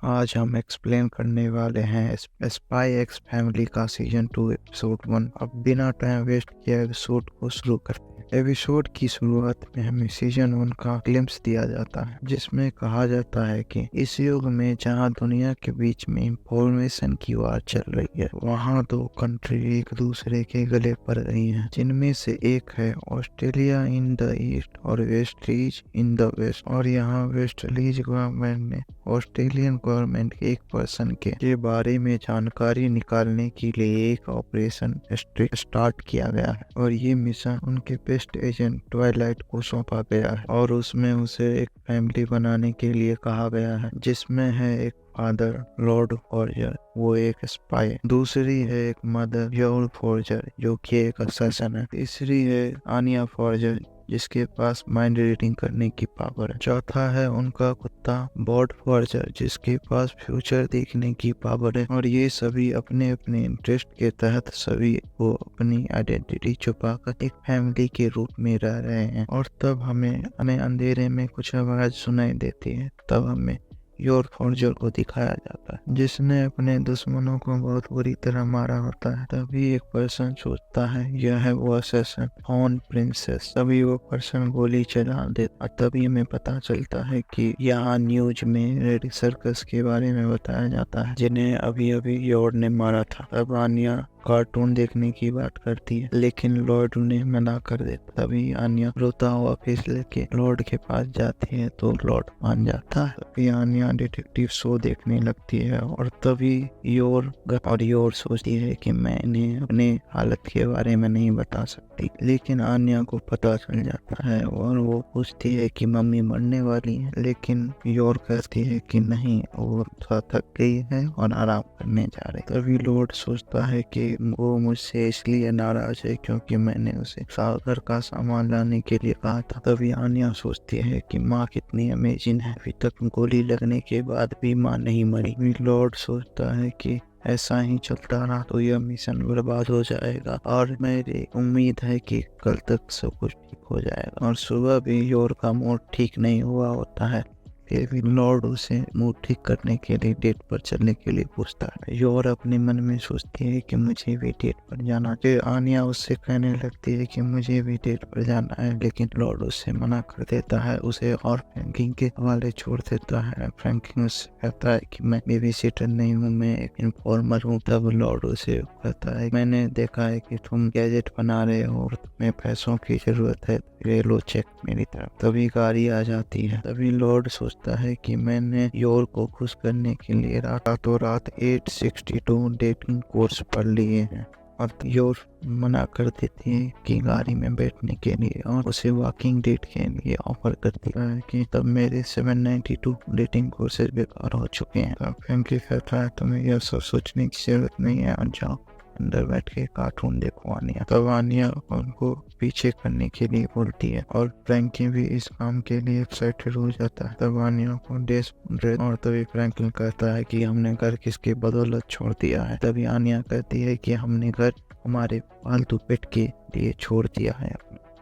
आज हम एक्सप्लेन करने वाले हैं स्पाई एक्स फैमिली का सीजन 2 एपिसोड 1। अब बिना टाइम वेस्ट किए एपिसोड को शुरू करते हैं। एपिसोड की शुरुआत में हमें सीजन 1 का ग्लिम्स दिया जाता है, जिसमें कहा जाता है कि इस युग में जहां दुनिया के बीच में इंफॉर्मेशन की वार चल रही है, वहां दो कंट्री एक दूसरे के गले पड़ रही हैं, जिनमें से एक है ऑस्ट्रेलिया इन द ईस्ट और वेस्टलीज इन द वेस्ट। और यहाँ वेस्टलीज गवर्नमेंट ने ऑस्ट्रेलियन गवर्नमेंट के एक पर्सन के बारे में जानकारी निकालने के लिए एक ऑपरेशन स्टार्ट किया गया है, और ये मिशन उनके बेस्ट एजेंट ट्वाइलाइट को सौंपा गया है, और उसमें उसे एक फैमिली बनाने के लिए कहा गया है, जिसमें है एक फादर लॉर्ड फॉर्जर, वो एक स्पाई है। दूसरी है एक मदर योल फॉर्जर, जो कि एक असैसिन है। तीसरी है आनिया फॉर्जर, जिसके पास माइंड रीडिंग करने की पावर है। चौथा है उनका कुत्ता बॉड फॉर्जर, जिसके पास फ्यूचर देखने की पावर है। और ये सभी अपने अपने इंटरेस्ट के तहत सभी को अपनी आइडेंटिटी छुपाकर एक फैमिली के रूप में रह रहे हैं। और तब हमें अंधेरे में कुछ आवाज सुनाई देती है। तब हमें योर फॉर्जर को दिखाया जाता है, जिसने अपने दुश्मनों को बहुत बुरी तरह मारा होता है। तभी एक पर्सन सोचता है यह है वो असैसिन फॉन प्रिंसेस। तभी वो पर्सन गोली चला देता है। तभी हमें पता चलता है कि यहाँ न्यूज में रेड सर्कस के बारे में बताया जाता है, जिन्हें अभी अभी योर ने मारा था। तब आनिया कार्टून देखने की बात करती है, लेकिन लॉर्ड उन्हें मना कर देता। तभी आनिया रोता हुआ फेस लेके लॉर्ड के पास जाती है, तो लॉर्ड मान जाता है। तभी आनिया डिटेक्टिव शो देखने लगती है, और तभी योर सोचती है कि मैं इन्हें अपने हालत के बारे में नहीं बता सकती। लेकिन आनिया को पता चल जाता है, और वो पूछती है कि मम्मी मरने वाली है, लेकिन योर कहती है कि नहीं, वो थोड़ा थक गई है और आराम करने जा रही। तभी लॉर्ड सोचता है कि वो मुझसे इसलिए नाराज है क्योंकि मैंने उसे सागर का सामान लाने के लिए कहा था। तभी आनिया सोचती है कि माँ कितनी अमेजिंग है, अभी तक गोली लगने के बाद भी माँ नहीं मरी। लॉर्ड सोचता है कि ऐसा ही चलता रहा तो यह मिशन बर्बाद हो जाएगा, और मेरी उम्मीद है कि कल तक सब कुछ ठीक हो जाएगा। और सुबह भी योर का मूड ठीक नहीं हुआ होता है। फिर भी लॉर्ड उसे मूड ठीक करने के लिए डेट पर चलने के लिए पूछता है। योर अपने मन में सोचती है कि मुझे भी डेट पर जाना है। आनिया उससे कहने लगती है कि मुझे भी डेट पर जाना है, लेकिन लॉर्ड उससे मना कर देता है, उसे और फ्रैंकिंग के हवाले छोड़ देता है। फ्रैंकिंग उससे कहता है कि मैं बेबी सिटर नहीं हूँ, मैं एक इन्फॉर्मर हूँ। तब लॉर्ड उसे कहता है मैंने देखा है कि तुम गैजेट बना रहे हो और तुम्हें पैसों की जरूरत है, ये लो चेक मेरी तरफ। तभी गाड़ी आ जाती है। तभी लॉर्ड सोचता है कि मैंने योर को खुश करने के लिए रातों रात 862 डेटिंग कोर्स पढ़ लिए हैं, और योर मना कर देती है कि गाड़ी में बैठने के लिए, और उसे वॉकिंग डेट के लिए ऑफर करती है कि तब मेरे 792 डेटिंग कोर्सेज बेकार हो चुके हैं। तब फ्रैंकी कहता है तुम्हें यह सब सोचने की जरूरत नहीं है, और जाओ अंदर बैठ के कार्टून देखो आनिया। तब आनिया उनको पीछे करने के लिए बोलती है, और फ्रैंकी भी इस काम के लिए एक्साइटेड हो जाता है। तब आनिया को ड्रेस और तभी फ्रैंकलिन कहता है कि हमने घर किसके बदौलत छोड़ दिया है। तभी आनिया कहती है कि हमने घर हमारे पालतू पेट के लिए छोड़ दिया है।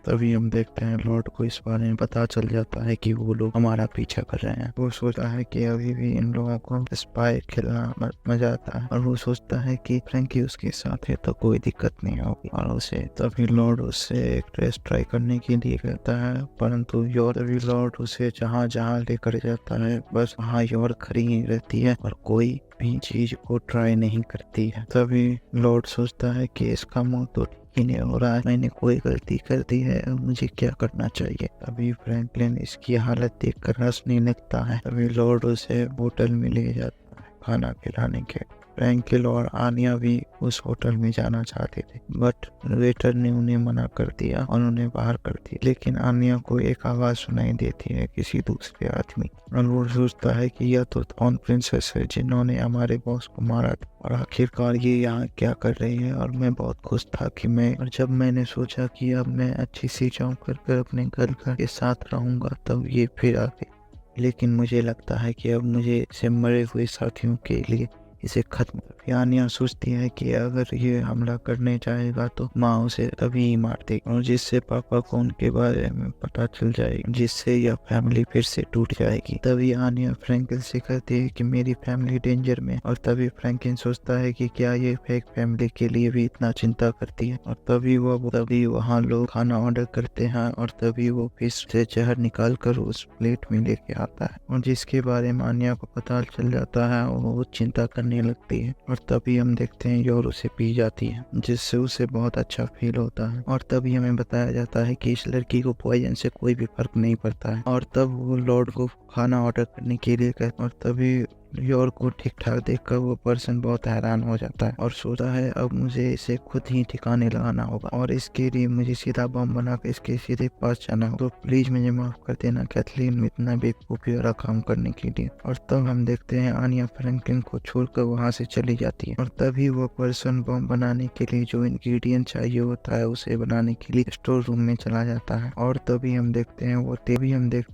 तभी हम देखते हैं लॉर्ड को इस बारे में पता चल जाता है कि वो लोग हमारा पीछा कर रहे हैं। वो सोचता है कि अभी भी इन लोगों को स्पाई खेलना मजा आता है, और वो सोचता है कि फ्रैंकी उसके साथ है तो कोई दिक्कत नहीं होगी। और उसे तभी लॉर्ड उससे एक ड्रेस ट्राई करने के लिए कहता है, परंतु तभी लॉर्ड उसे जहाँ जहाँ लेकर जाता है बस वहाँ योर खड़ी ही रहती है, और कोई भी चीज को ट्राई नहीं करती है। तभी लॉर्ड सोचता है कि इसका मुंह तो नहीं हो रहा है, मैंने कोई गलती कर दी है, अब मुझे क्या करना चाहिए। तभी फ्रैंकलिन इसकी हालत देखकर हंसने लगता है। तभी लॉर्ड उसे होटल में ले जाता है खाना खिलाने के। फ्रैंकिल और आनिया भी उस होटल में जाना चाहते थे, बट वेटर ने उन्हें मना कर दिया और उन्हें बाहर कर दिया। लेकिन आनिया को एक आवाज सुनाई देती है किसी दूसरे आदमी, और वो सोचता है कि यह तो थॉर्न प्रिंसेस है जिन्होंने हमारे बॉस को मारा था, और आखिरकार ये यहाँ क्या कर रही है। और मैं बहुत खुश था कि और जब मैंने सोचा कि अब मैं अच्छी सी जॉब कर अपने घर के साथ रहूंगा, तब ये फिर आ गई। लेकिन मुझे लगता है कि अब मुझे से मरे हुए साथियों के लिए इसे खत्म कर। आनिया सोचती है कि अगर ये हमला करने जाएगा तो माँ उसे तभी ही मार देगी और जिससे पापा को उनके बारे में पता चल जाएगा, जिससे यह फैमिली फिर से टूट जाएगी। तभी आनिया फ्रैंकलिन से कहती है कि मेरी फैमिली डेंजर में, और तभी फ्रैंकलिन सोचता है कि क्या ये फेक फैमिली के लिए भी इतना चिंता करती है। और तभी वहाँ लोग खाना ऑर्डर करते हैं और तभी वो फिश से जहर निकाल कर उस प्लेट में लेके आता है और जिसके बारे में आनिया को पता चल जाता है और वो चिंता करने लगती है। और तभी हम देखते हैं योर उसे पी जाती है, जिससे उसे बहुत अच्छा फील होता है। और तभी हमें बताया जाता है कि इस लड़की को पॉइजन से कोई भी फर्क नहीं पड़ता है। और तब वो लॉर्ड को खाना ऑर्डर करने के लिए कहता है और तभी योर को ठीक ठाक देखकर वो पर्सन बहुत हैरान हो जाता है और सोचता है अब मुझे इसे खुद ही ठिकाने लगाना होगा और इसके लिए मुझे सीधा बम बनाकर इसके सीधे पास जाना होगा। तो प्लीज मुझे माफ कर देना कैथलीन, इतना बेवकूफी वाला काम करने के लिए। और तब हम देखते हैं आनिया फ्रैंकलिन को छोड़कर वहां से चली जाती है और तभी वो पर्सन बम बनाने के लिए जो इंग्रेडिएंट चाहिए होता है उसे बनाने के लिए स्टोर रूम में चला जाता है। और तभी हम देखते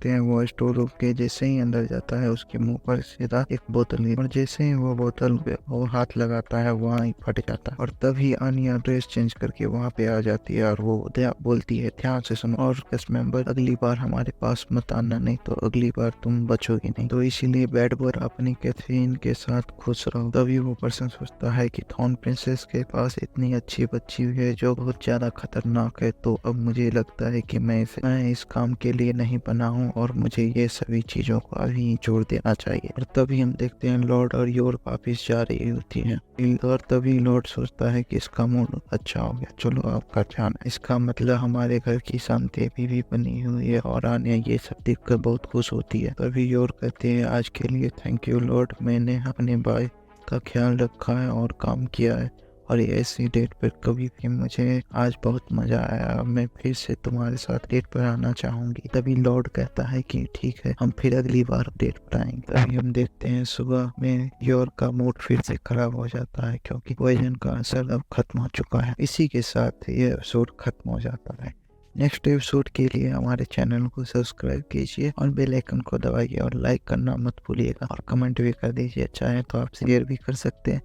हैं वो स्टोर रूम के जैसे ही अंदर जाता है उसके मुंह पर सीधा एक बोतल और जैसे ही वो बोतल पे वो हाथ लगाता है वहाँ ही फट जाता है। और तभी आनिया ड्रेस चेंज करके वहाँ पे आ जाती है और वो बोलती है ध्यान से सुनो और कैस्ट मेंबर अगली बार हमारे पास मत आना, नहीं तो अगली बार तुम बचोगे नहीं, तो इसीलिए बैड बॉय अपनी कैथरीन के साथ खुश रहो। तभी वो पर्सन सोचता है कि थॉर्न प्रिंसेस के पास इतनी अच्छी बच्ची है जो बहुत ज्यादा खतरनाक है, तो अब मुझे लगता है कि मैं इस काम के लिए नहीं बना हूँ और मुझे ये सभी चीजों को अभी छोड़ देना चाहिए। और तभी हम देखते हैं लॉर्ड और योर वापिस जा रही होती है और तभी लॉर्ड सोचता है कि इसका मूड अच्छा हो गया, चलो आपका ध्यान, इसका मतलब हमारे घर की शांति भी बनी हुई है। और आने ये सब देखकर बहुत खुश होती है। तभी योर कहते हैं आज के लिए थैंक यू लॉर्ड, मैंने अपने भाई का ख्याल रखा है और काम किया है और ऐसी डेट पर कभी भी मुझे आज बहुत मजा आया, मैं फिर से तुम्हारे साथ डेट पर आना चाहूंगी। तभी लॉर्ड कहता है कि ठीक है, हम फिर अगली बार डेट पर आएंगे। तभी हम देखते हैं सुबह में योर का मूड फिर से खराब हो जाता है क्योंकि पॉइजन का असर अब खत्म हो चुका है। इसी के साथ ये एपिसोड खत्म हो जाता है। नेक्स्ट एपिसोड के लिए हमारे चैनल को सब्सक्राइब कीजिए और बेल आइकन को दबाइए और लाइक करना मत भूलिएगा और कमेंट भी कर दीजिए, चाहे तो आप शेयर भी कर सकते हैं।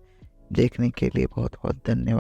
देखने के लिए बहुत बहुत धन्यवाद।